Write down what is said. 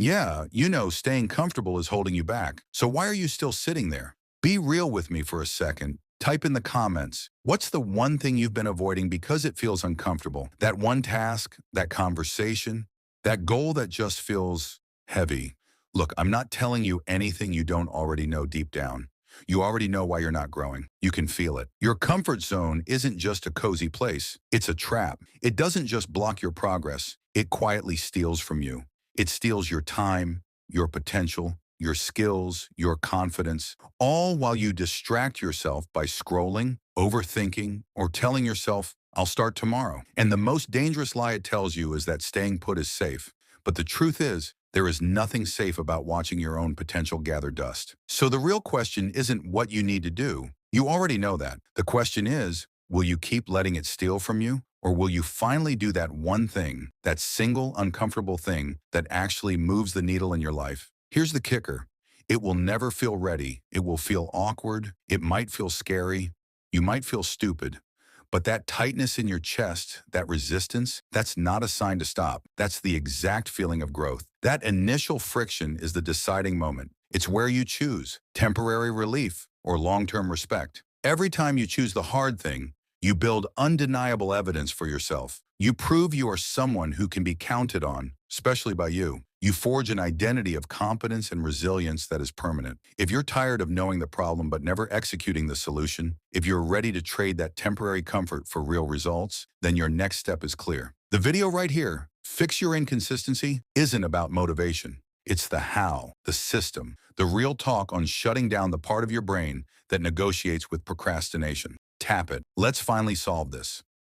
Yeah, staying comfortable is holding you back. So why are you still sitting there? Be real with me for a second. Type in the comments. What's the one thing you've been avoiding because it feels uncomfortable? That one task, that conversation, that goal that just feels heavy. Look, I'm not telling you anything you don't already know deep down. You already know why you're not growing. You can feel it. Your comfort zone isn't just a cozy place. It's a trap. It doesn't just block your progress. It quietly steals from you. It steals your time, your potential, your skills, your confidence, all while you distract yourself by scrolling, overthinking, or telling yourself, I'll start tomorrow. And the most dangerous lie it tells you is that staying put is safe. But the truth is, there is nothing safe about watching your own potential gather dust. So the real question isn't what you need to do. You already know that. The question is, will you keep letting it steal from you? Or will you finally do that one thing, that single uncomfortable thing that actually moves the needle in your life? Here's the kicker. It will never feel ready. It will feel awkward. It might feel scary. You might feel stupid. But that tightness in your chest, that resistance, that's not a sign to stop. That's the exact feeling of growth. That initial friction is the deciding moment. It's where you choose temporary relief or long-term respect. Every time you choose the hard thing, you build undeniable evidence for yourself. You prove you are someone who can be counted on, especially by you. You forge an identity of competence and resilience that is permanent. If you're tired of knowing the problem but never executing the solution, if you're ready to trade that temporary comfort for real results, then your next step is clear. The video right here, Fix Your Inconsistency, isn't about motivation. It's the how, the system, the real talk on shutting down the part of your brain that negotiates with procrastination. Tap it. Let's finally solve this.